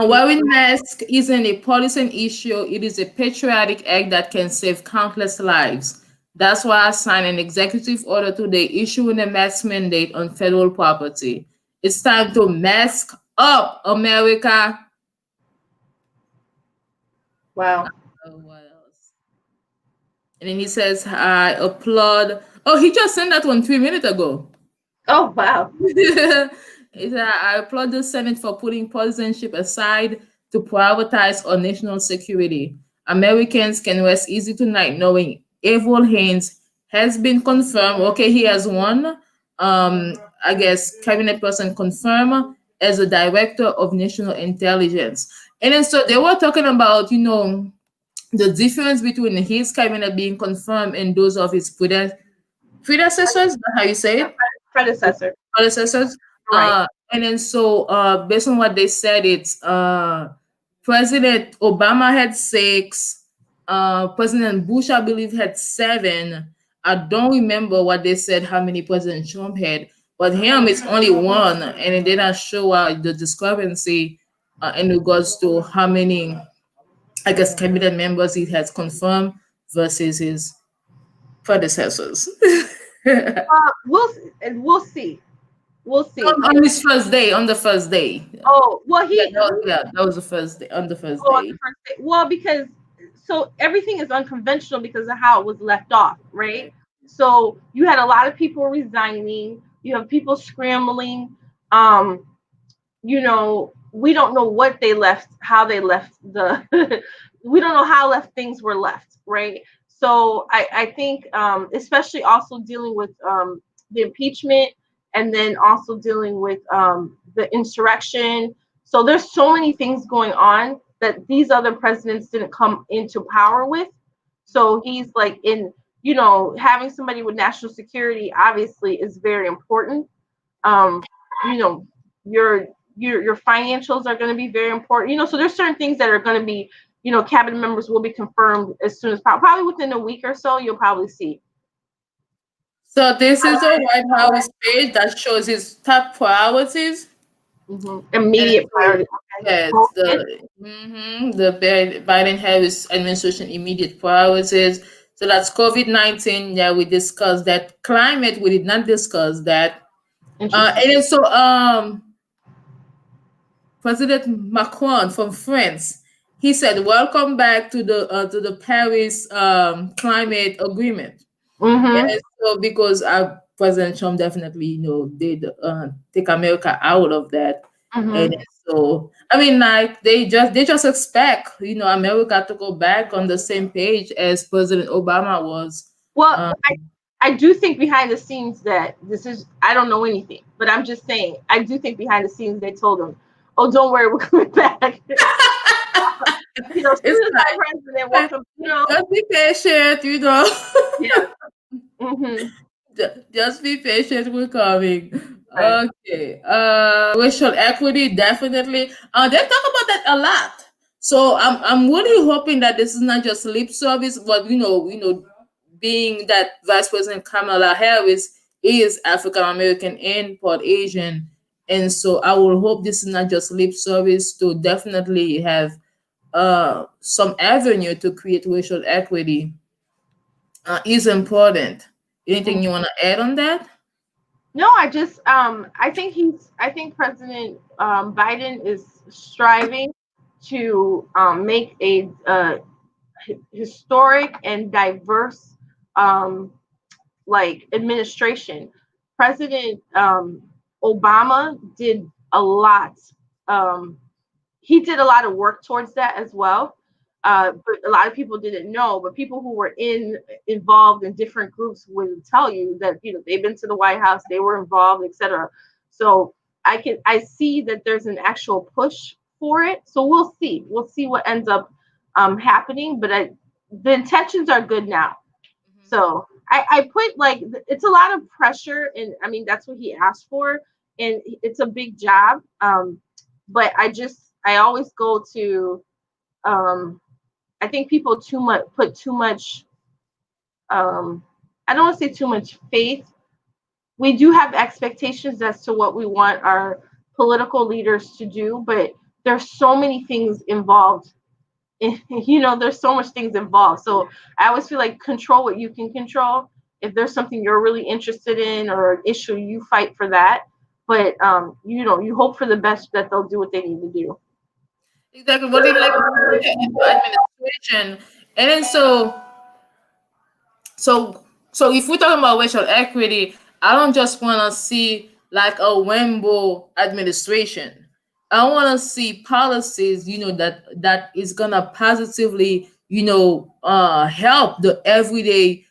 Wearing mask isn't a partisan issue. It is a patriotic act that can save countless lives. That's why I signed an executive order today issuing a mask mandate on federal property. It's time to mask up, America. Wow. What else? And then he says, I applaud. Oh, he just sent that one 3 minutes ago. Oh, wow. He said, I applaud the Senate for putting partisanship aside to prioritize our national security. Americans can rest easy tonight knowing Avril Haines has been confirmed. Okay, he has won. I guess cabinet person confirmed as a director of national intelligence. And then so they were talking about, the difference between his cabinet being confirmed and those of his predecessors. That's how you say it? Predecessor. Predecessors. Right. And then so based on what they said, it's President Obama had 6, President Bush, I believe, had 7. I don't remember what they said how many President Trump had, but him is only 1, and it did not show the discrepancy in regards to how many, I guess, cabinet members he has confirmed versus his predecessors. We'll see. We'll see. On his first day, on the first day. Oh well, Yeah, that was the first day, on the first oh, on the day. first day. Well, because so everything is unconventional because of how it was left off, right? So you had a lot of people resigning. You have people scrambling. Um, we don't know what they left, how they left the. We don't know how left things were left, right? So I think, especially also dealing with the impeachment, and then also dealing with the insurrection. So there's so many things going on that these other presidents didn't come into power with. So he's like having somebody with national security obviously is very important. um, you know, your financials are going to be very important. So there's certain things that are going to be, cabinet members will be confirmed as soon as possible. Probably within a week or so, you'll probably see. So this is a White House page that shows his top priorities, and Immediate so priority. Okay. yes, COVID. the Biden Harris administration immediate priorities. So that's COVID-19. Yeah, we discussed that. Climate, we did not discuss that. Interesting. And then so President Macron from France, he said, "Welcome back to the Paris climate agreement." Mm-hmm. And so because President Trump definitely, did take America out of that. And Mm-hmm. so I mean, like they just expect, America to go back on the same page as President Obama was. Well, Um, I do think behind the scenes that this is, I don't know anything, but I'm just saying, I do think behind the scenes they told him, oh, don't worry, we're coming back. As it's soon as I'm president, we'll like come. just be patient. Yeah. Mm-hmm. Just be patient. We're coming. Right. Okay. Racial equity, definitely. They talk about that a lot. So I'm really hoping that this is not just lip service, but being that Vice President Kamala Harris is African American and part Asian, and so I will hope this is not just lip service to definitely have some avenue to create racial equity is important. Anything you want to add on that? No, I think President Biden is striving to make a historic and diverse like administration. President Obama did a lot. Um, he did a lot of work towards that as well. But a lot of people didn't know. But people who were involved in different groups would tell you that they've been to the White House, they were involved, etc. So I see that there's an actual push for it. So we'll see what ends up happening. But the intentions are good now. So I put like it's a lot of pressure, and I mean that's what he asked for, and it's a big job. But I always go to I think people too much put too much I don't want to say too much faith. We do have expectations as to what we want our political leaders to do, but there's so many things involved. There's so much things involved. So I always feel like control what you can control. If there's something you're really interested in or an issue, you fight for that. But you hope for the best that they'll do what they need to do. Exactly. What they like administration, and then so if we're talking about racial equity, I don't just want to see like a rainbow administration. I want to see policies, that is gonna positively, help the everyday,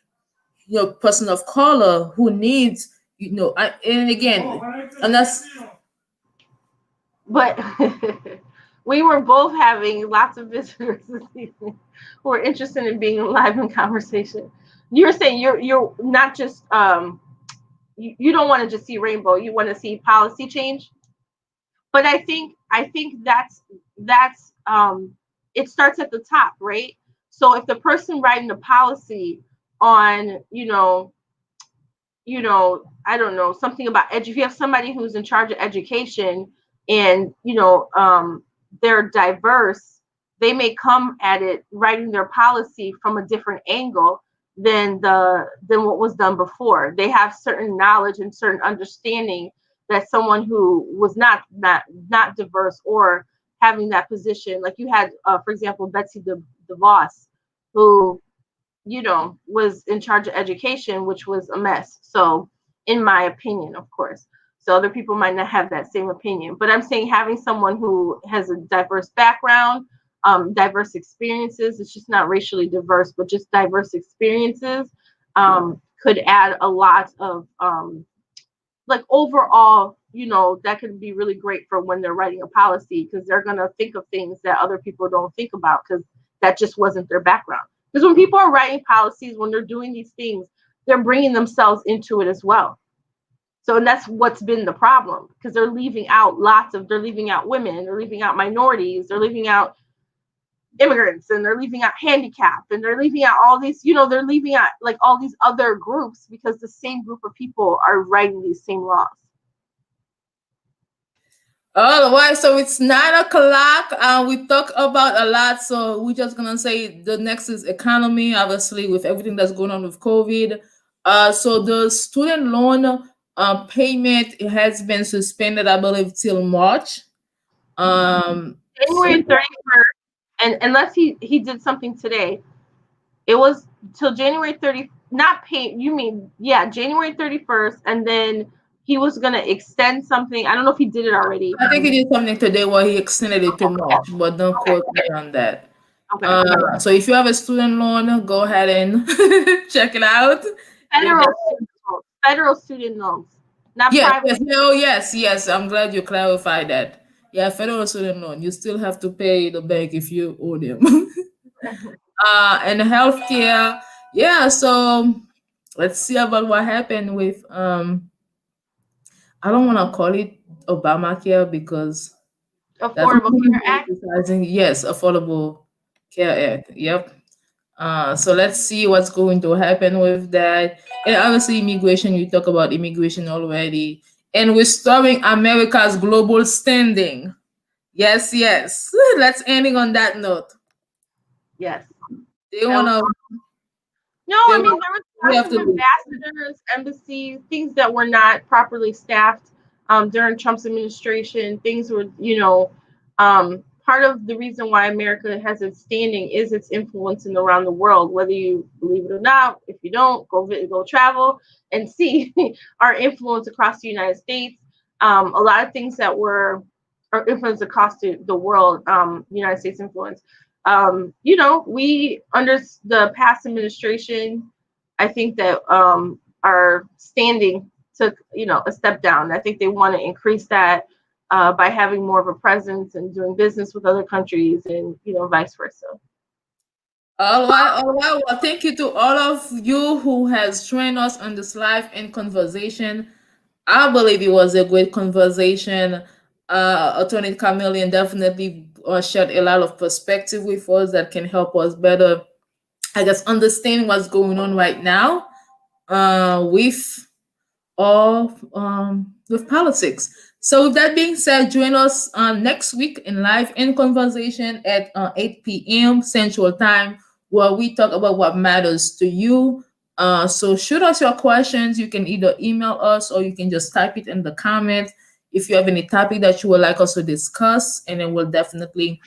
person of color who needs, and again, and that's But we were both having lots of visitors this evening who are interested in being live in conversation. You're saying you're not just you don't want to just see rainbow. You want to see policy change. But I think that's it starts at the top, right? So if the person writing the policy on, I don't know, something about if you have somebody who's in charge of education, and they're diverse, they may come at it writing their policy from a different angle than what was done before. They have certain knowledge and certain understanding that someone who was not diverse or having that position, like you had, for example, Betsy DeVos, who was in charge of education, which was a mess. So, in my opinion, of course. So other people might not have that same opinion. But I'm saying having someone who has a diverse background, diverse experiences, it's just not racially diverse, but just diverse experiences, could add a lot of, like, overall, that could be really great for when they're writing a policy, because they're going to think of things that other people don't think about, because that just wasn't their background. Because when people are writing policies, when they're doing these things, they're bringing themselves into it as well. So, and that's what's been the problem, because they're leaving out women, they're leaving out minorities, they're leaving out immigrants, and they're leaving out handicap, and they're leaving out all these, they're leaving out like all these other groups, because the same group of people are writing these same laws. All right, so it's 9 o'clock. We talk about a lot, so we're just gonna say the next is economy, obviously, with everything that's going on with COVID. So the student loan payment has been suspended, I believe, till March. So January 31st, and unless he did something today, it was till January 30. Not pay. You mean, yeah, January 31st, and then he was gonna extend something. I don't know if he did it already. I think he did something today where he extended it to March, but don't Okay, quote me on that. okay. So if you have a student loan, go ahead and check it out. If Federal that's student loans, federal student loans, not yes, private. yes, no, yes, yes. I'm glad you clarified that. Yeah, federal student loan. You still have to pay the bank if you owe them. And healthcare. Yeah, so let's see about what happened with I don't wanna call it Obamacare because that's Affordable Care Act. criticizing. Yes, Affordable Care Act. Yep. So let's see what's going to happen with that. And obviously, immigration, you talk about immigration already. And restoring America's global standing. Yes, yes. Let's ending on that note. Yes. They That was wanna No, they I mean, want there was we lots have of to leave. ambassadors, embassies, things that were not properly staffed during Trump's administration. Things were, part of the reason why America has its standing is its influence in around the world. Whether you believe it or not, if you don't, go travel and see our influence across the United States. A lot of things that were our influence across the world, United States influence. We under the past administration, I think that our standing took, a step down. I think they want to increase that by having more of a presence and doing business with other countries, and vice versa. All right, all right. Well, thank you to all of you who has joined us on this live in conversation. I believe it was a great conversation. Attorney Camilien definitely shared a lot of perspective with us that can help us better, I guess, understand what's going on right now with with politics. So, with that being said, join us next week in live in conversation at 8 p.m. Central Time, where we talk about what matters to you. So, shoot us your questions. You can either email us or you can just type it in the comments if you have any topic that you would like us to discuss, and then we'll definitely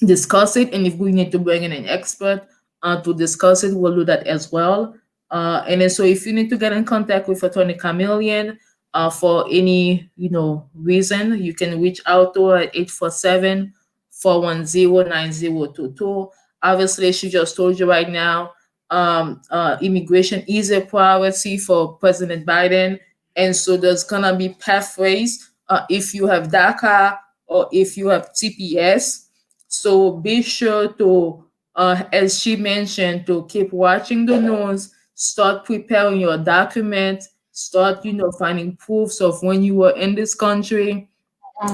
discuss it. And if we need to bring in an expert to discuss it, we'll do that as well. And then, so if you need to get in contact with Attorney Chameleon for any, reason, you can reach out to her at 847-410-9022. Obviously, she just told you right now, immigration is a priority for President Biden. And so there's going to be pathways if you have DACA or if you have TPS. So be sure to, as she mentioned, to keep watching the news, start preparing your document, start, finding proofs of when you were in this country,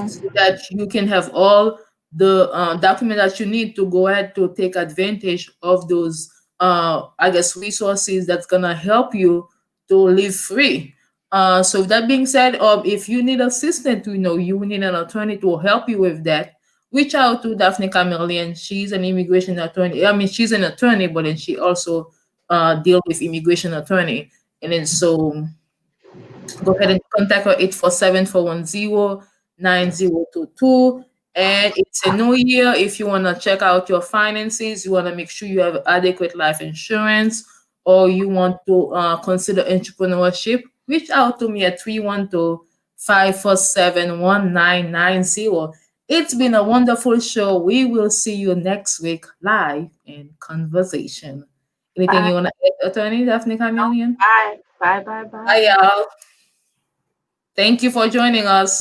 so that you can have all the document that you need to go ahead to take advantage of those I guess resources that's gonna help you to live free. So with that being said, if you need assistance, you need an attorney to help you with that, reach out to Daphnée Camilien. She's an immigration attorney. I mean, she's an attorney, but then she also deal with immigration attorney. And then so go ahead and contact her 847-410-9022. And it's a new year. If you want to check out your finances, you want to make sure you have adequate life insurance, or you want to consider entrepreneurship, reach out to me at 312-547-1990. It's been a wonderful show. We will see you next week live in conversation. Anything Bye. you want to add, Attorney Daphnée Camilien? Bye. Bye. Bye. Bye, Bye. y'all. Thank you for joining us.